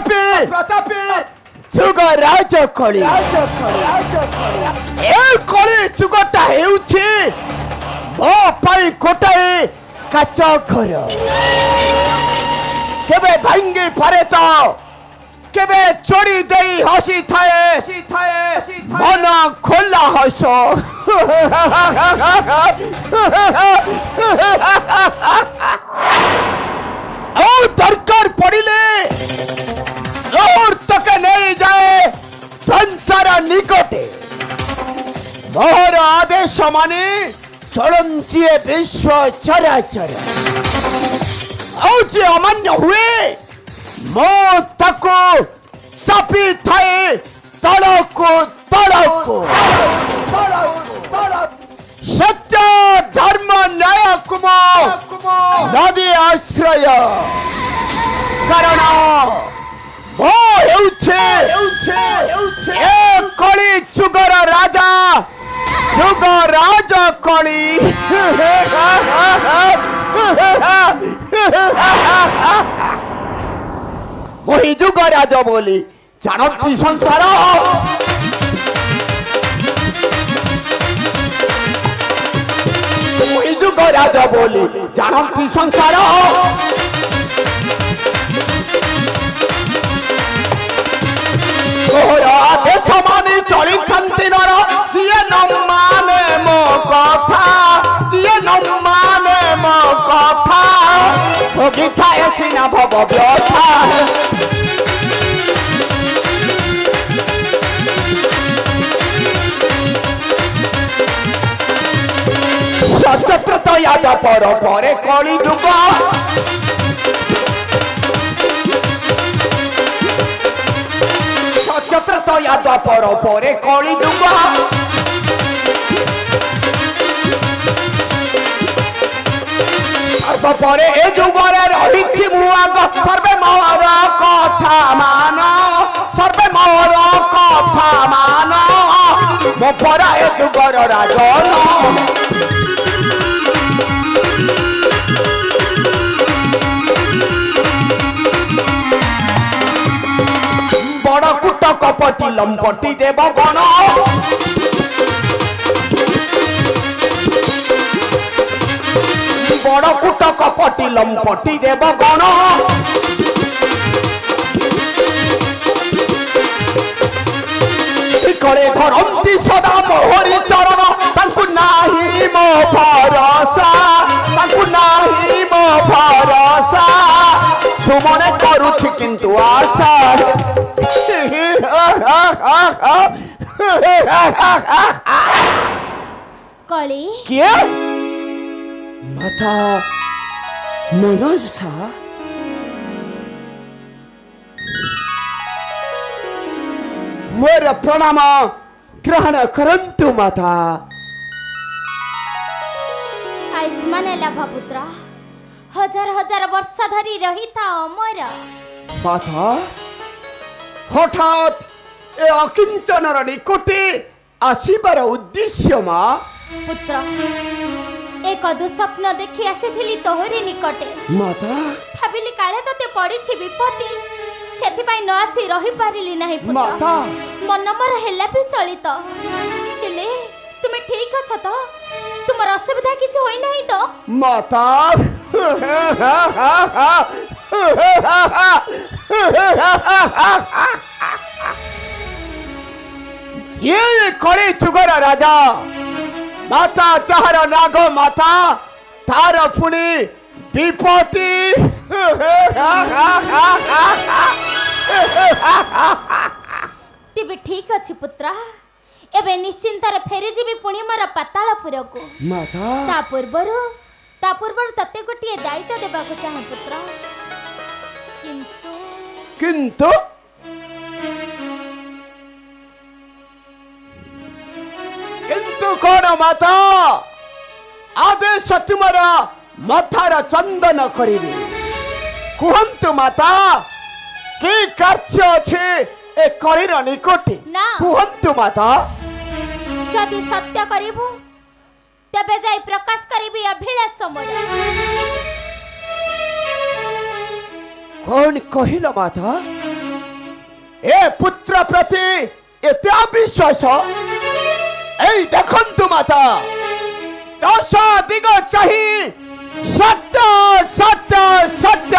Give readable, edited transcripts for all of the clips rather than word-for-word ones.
ପ୍ରତାପୀ ଯୁଗ ରାଜ କଳି ଏ କଳି ଯୁଗଟା ହେଉଛି ମୋ ପାଇଁ ଗୋଟାଏ କାଚ ଘର କେବେ ଭାଙ୍ଗି ପାରେ ତ କେବେ ଚୋରି ଦେଇ ହସି ଥାଏ ମନ ଖୋଲା ହସ ଆଉ ଦରକାର ପଡ଼ିଲେ ତକେ ନେଇ ଯାଏ ସଂସାର ନିକଟେ ମୋର ଆଦେଶ ମାନେ ଚଳନ୍ତି ବିଶ୍ୱ ଚରାଚର ଆଉ ଯେ ଅମାନ୍ୟ ହୁଏ ମୁଁ ତାକୁ ଚାପି ଥାଏ ତଳକୁ ସତ୍ୟ ଧର୍ମ ନ୍ୟାୟକୁ ନଦୀ ଆଶ୍ରୟ କାରଣ ମୁଁ ହେଉଛି ଏ କଳି ଯୁଗର ରାଜା ଯୁଗ ରାଜ କଳି वही जुग राज बोली जानती संसार वही जुग राज बोली जानती संसार आदेश मानी चली नर सीए न माने मो कथा सीए न माने मो कथा भोगी थाए सिना भव व्यथा सत्यत्र याद पर परे कली जुग सत्यत्र याद पर परे कली जुग सर्वपरे ए जुगरे रही मुआग सर्वे मोर कथा मान सर्वे मोर कथा मान मो परा ए जुगर राजन बड़ कुट कपटी लंपटी देव गण बड़ कुट कपटी लंपटी देव गण करे धरती सदा मोहरी चरण तांकु नाही मो भरोसा तांकु नाही मो भरोसा सुमने करूछि किंतु आशा कली किए माता मनसा मोर प्रणाम ग्रहण करंतु माता आयुष्मान पुत्र हजार हजार वर्ष धरी रही था अमर माता हठात ए अकिंचनर निकटे आसीबार उद्देश्य मा पुत्र एक दुस्वप्न देखि आसीथिली तोहरी निकटे माता भाबिली काले तते पड़िछि विपत्ति सेथिपाई न आसी रही पारिली नाही पुत्र माता मन मोर हेला भी चलित हेले तुमे ठीक अछ तो तुमर असुविधा किछि होई नाही तो माता ये कड़े जुगर राजा माता चाहर नाग माता तार पुणी विपत्ति तेबे ठीक अछि पुत्र एबे निश्चिंतर फेरी जीवी पुणी मोर पातालपुर को माता ता पूर्वर तते गोटिए दायित्व देबाको चाहे पुत्र किंतु किंतु किंतु कौन माता आदेश तुम्हारा मथार चंदन करिबे कुहंतु माता की कार्य अछि ए कलिर निकटे ना कुहंतु माता जदि सत्य करिबो तबे जाई प्रकाश करिबी अभिलाष मोर कौन कहिल माता ଏ ପୁତ୍ର ପ୍ରତି ଏତେ ଅବିଶ୍ୱାସ? ଏଇ ଦେଖନ୍ତୁ ମାତା, 10 ଦିଗ ଚାହିଁ ସତ୍ୟ ସତ୍ୟ ସତ୍ୟ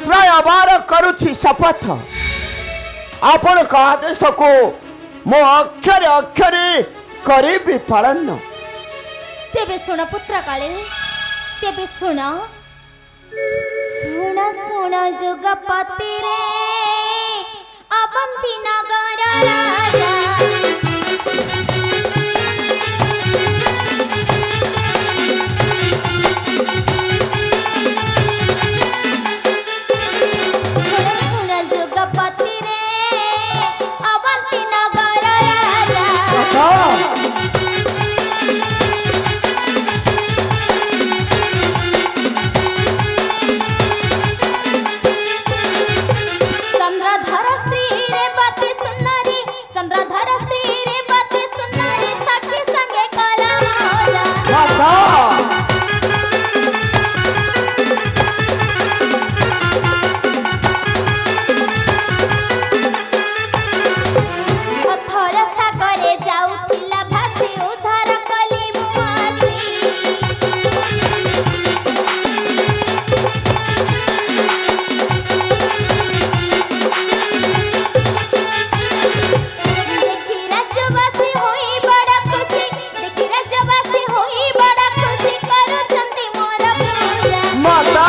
ତ୍ରୟବାର କରୁଛି ଶପଥ। ଆପଣଙ୍କ ଆଦେଶକୁ ମୁଁ ଅକ୍ଷରେ ଅକ୍ଷରେ କରିବି ପାଳନ। ତେବେ ଶୁଣ ପୁତ୍ର କାଳେ, ତେବେ ଶୁଣ ଶୁଣ ଶୁଣ ଯୁଗପତିରେ ଅବନ୍ତୀ ନଗର ରାଜା। ଶୁଣ ଶୁଣ ଯୁଗପତିରେ ଅବନ୍ତୀ ନଗର ରାଜା। ଚନ୍ଦ୍ରଧର ସ୍ତ୍ରୀ ରେବତୀ ସୁନ୍ଦରୀ, ଚନ୍ଦ୍ରଧର ସ୍ତ୍ରୀ ରେବତୀ ସୁନ୍ଦରୀ ସଖୀ ସଙ୍ଗେ କଲା ମଜା। ଅଥଳ ସାଗରେ ଯାଉଥିଲା ଭାସି ଉଦ୍ଧାର କଲି ମୁଁ ଆସି। ଦେଖି ରାଜ୍ୟବାସୀ ହୋଇ ବଡ଼ ଖୁସି, ଦେଖି ରାଜ୍ୟବାସୀ ହୋଇ ବଡ଼ ଖୁସି କରୁଛନ୍ତି ମୋର ପୂଜା। ମାତା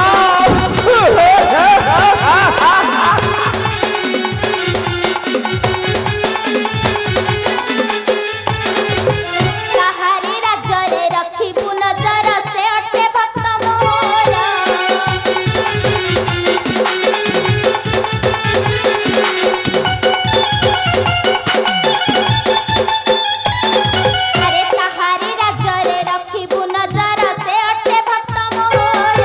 କାହାରି ରାଜ୍ୟରେ ରଖିବୁ ନଜର, ସେ ଅଟେ ଭକ୍ତ ମୋର। ଆରେ କାହାରି ରାଜ୍ୟରେ ରଖିବୁ ନଜର, ସେ ଅଟେ ଭକ୍ତ ମୋର।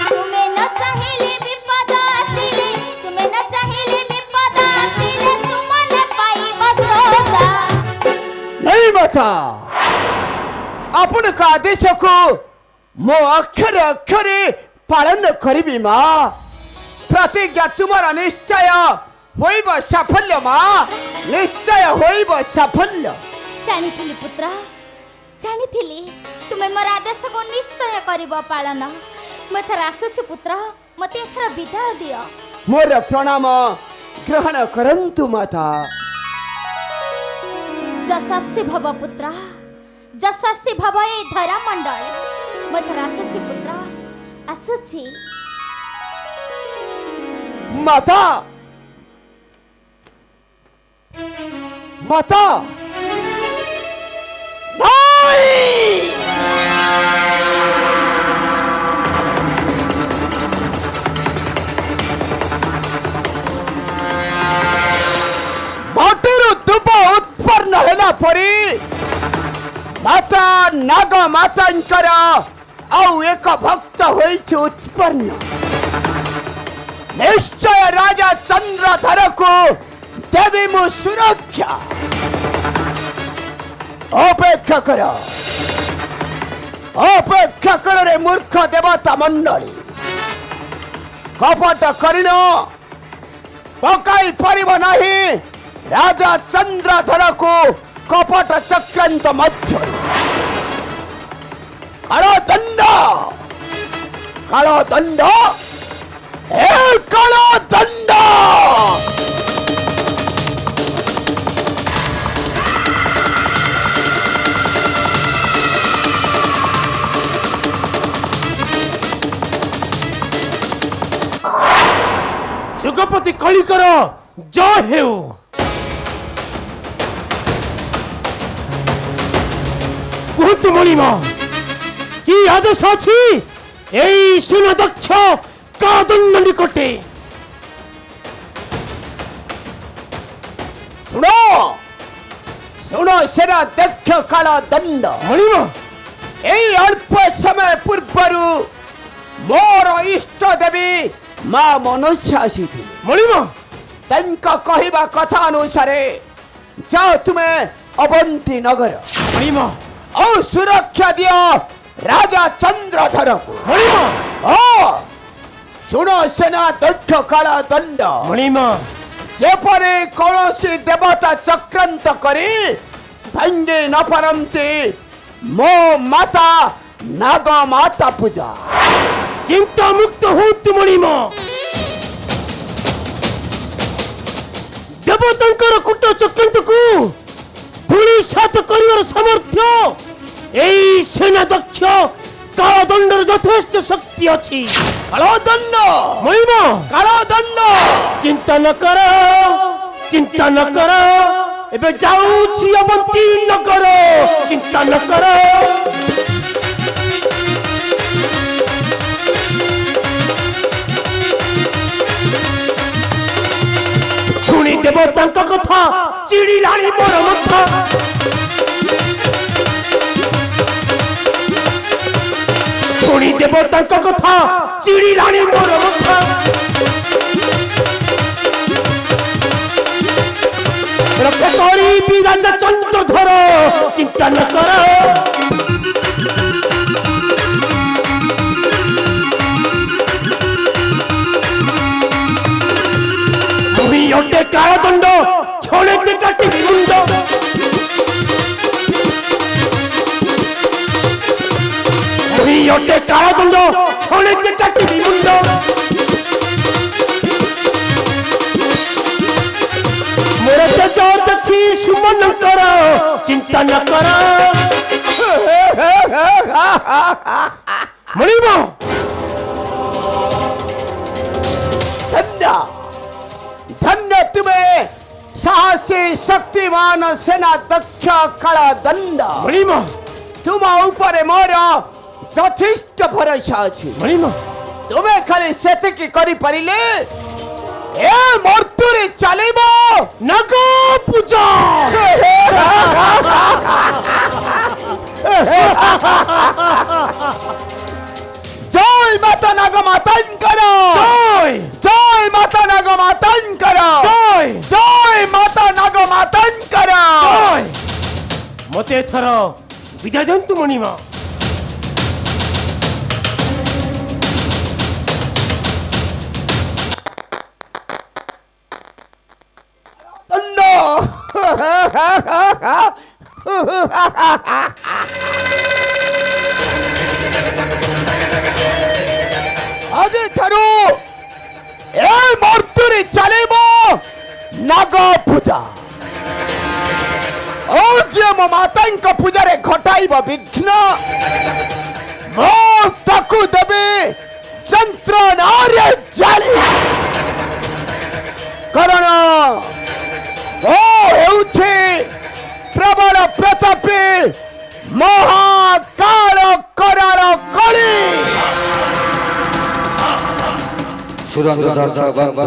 ତୁମେ ନ ଚାହିଁଲେ ବିପଦ ଆସିଲେ, ତୁମେ ନ ଚାହିଁଲେ ବିପଦ ଆସିଲେ ତୁମନେ ପାଇବ ସଦା। ନାଇଁ ମାତା, ଆପଣଙ୍କ ଆଦେଶକୁ ମୁଁ ଅକ୍ଷରେ ଅକ୍ଷରେ ପାଳନ କରିବି ମା। ପ୍ରତିଜ୍ଞା ତୁମର ନିଶ୍ଚୟ ହୋଇବ ସାଫଲ୍ୟ ମା, ନିଶ୍ଚୟ ହୋଇବ ସାଫଲ୍ୟ। ଜାଣିଥିଲି ପୁତ୍ର, ଜାଣିଥିଲି ତୁମେ ମୋର ଆଦେଶକୁ ନିଶ୍ଚୟ କରିବ ପାଳନ। ମୁଁ ଏଥର ଆସୁଛି ପୁତ୍ର, ମୋତେ ଏଥର ବିଦାୟ ଦିଅ। ମୋର ପ୍ରଣାମ ଗ୍ରହଣ କରନ୍ତୁ ମାତା। ଯଶସ୍ୱୀ ଭବ ପୁତ୍ର, ଯଶସ୍ୱୀ ଭବ ଏଇ ଧରା ମଣ୍ଡଳେ। ମୁଁ ଏଥର ଆସୁଛି ପୁତ୍ର, ଆସୁଛି। ମାତା ମାତା ନାଇଁ! ମାଟିରୁ ଦୁବ ଉତ୍ପନ୍ନ ହେଲା ପରି ମାତା ନାଗ ମାତାଙ୍କର ଆଉ ଏକ ଭକ୍ତ ହୋଇଛି ଉତ୍ପନ୍ନ। ନିଶ୍ଚୟ ରାଜା ଚନ୍ଦ୍ରଧରକୁ ଦେବି ମୁଁ ସୁରକ୍ଷା। ଅପେକ୍ଷା କର, ଅପେକ୍ଷା କରରେ ମୂର୍ଖ ଦେବତା ମଣ୍ଡଳୀ। କପଟ କରିନ ପକାଇ ପାରିବ ନାହିଁ ରାଜା ଚନ୍ଦ୍ରଧରକୁ କପଟ ଚକ୍ରାନ୍ତ ମଧ୍ୟରୁ। କାଳଦଣ୍ଡ, କାଳଦଣ୍ଡ, ଏ କାଳଦଣ୍ଡ। ଯୁଗପତି କଳିକର ଜୟ ହେଉ। କୁହନ୍ତୁ ମଣିମା, କି ଆଦେଶ ଅଛି এই সুনদক্ষ কাদম্ব নিকটে? ଶୁଣ ଶୁଣ ସେନା ଦକ୍ଷ କାଳ ଦଣ୍ଡ। ମଣିମା, ଏଇ ଅଳ୍ପ ସମୟ ପୂର୍ବରୁ ମୋର ଇଷ୍ଟ ଦେବୀ ମା ମନୁଷ୍ୟ ଆସିଥିଲେ। ମଣିମା, ତାଙ୍କ କହିବା କଥା ଅନୁସାରେ ଯାଅ ତୁମେ ଅବନ୍ତୀ ନଗର। ମଣିମା, ଆଉ ସୁରକ୍ଷା ଦିଅ ରାଜା ଚନ୍ଦ୍ରଧର। ମଣିମ ଶୁଣ ସେନା ଦକ୍ଷ କାଳ ଦଣ୍ଡ। ମଣିମ ଯେପରି କୌଣସି ଦେବତା ଚକ୍ରାନ୍ତ କରି ଭାଙ୍ଗି ନ ପାରନ୍ତି ମୋ ମାତା ନାଗ ମାତା ପୂଜା। ଚିନ୍ତା ମୁକ୍ତ ହୁଅନ୍ତୁ ମଣିମ। ଦେବତାଙ୍କର କୂଟ ଚକ୍ରାନ୍ତକୁ ଧୂଳିସାତ କରିବାର ସାମର୍ଥ୍ୟ এই সেনা দক্ষ কাଳଦଣ୍ଡର ଯଥେଷ୍ଟ ଶକ୍ତି ଅଛି। କାଳଦଣ୍ଡ ମଣିମ କାଳଦଣ୍ଡ ଚିନ୍ତା ନ କର, ଚିନ୍ତା ନ କର, ଏବେ ଯାଉଛି ଅବନ୍ତୀ ନଗର। ଚିନ୍ତା ନ କର। ଶୁଣିଦେବ ତାଙ୍କ କଥା, ଚିଡ଼ିଲାଣି ମୋର ମଥା। ଶୁଣିଦେବ ତାଙ୍କ କଥା, ଚିଡ଼ିଲାଣି ମୋର ମଥା। ରକ୍ଷା କରିବି ରାଜା ଚନ୍ଦ୍ରଧର। ଚିନ୍ତା ନ କର। ମୁହିଁ ଅଟେ କାଳଦଣ୍ଡ, କ୍ଷଣେ କାଟିବି ମୁଣ୍ଡ। ମୁହିଁ ଅଟେ କାଳଦଣ୍ଡ, କ୍ଷଣେ କାଟିବି ମୁଣ୍ଡ। ମୋର ତେଜ ଦେଖି ସୁମନଙ୍କର। ଚିନ୍ତା ନ କର। ମଣିମ ଧନ୍ୟ ଧନ୍ୟ ତୁମେ ସାହସୀ ଶକ୍ତିମାନ ସେନା ଦକ୍ଷ କାଳଦଣ୍ଡ। ମଣିମ ତୁମ ଉପରେ ମୋର ଯଥେଷ୍ଟ ଭରସା ଅଛି। ମଣିମ ତୁମେ ଖାଲି ସେତିକି କରିପାରିଲେ ଏ ମୃତ୍ୟୁରେ ଚାଲିବ ନାଗ ପୂଜା। ଜୟ ମାତା ନାଗ ମାତାଙ୍କର। ଜୟ ଜୟ ମାତା ନାଗ ମାତାଙ୍କର। ଜୟ ଜୟ ମାତା ନାଗ ମାତାଙ୍କର। ଜୟ। ମତେ ଏଥର ବିଦାୟ ଦିଅନ୍ତୁ ମଣିମ। ଆଜିଠାରୁ ଏ ମୃତ୍ୟୁରେ ଚାଲିବ ନାଗ ପୂଜା। ଓ ଯିଏ ମୋ ମାତାଙ୍କ ପୂଜାରେ ଘଟାଇବ ବିଘ୍ନ, ମୁଁ ତାକୁ ଦେବି ଯନ୍ତ୍ରଣାରେ ଜାଳି। କାରଣ ଓ ହେଉଛି ପ୍ରବଳ ପ୍ରତାପୀ ମହାକାଳ କରାଳ କଳି। সুরঙ্গ দর্শক বন্ধু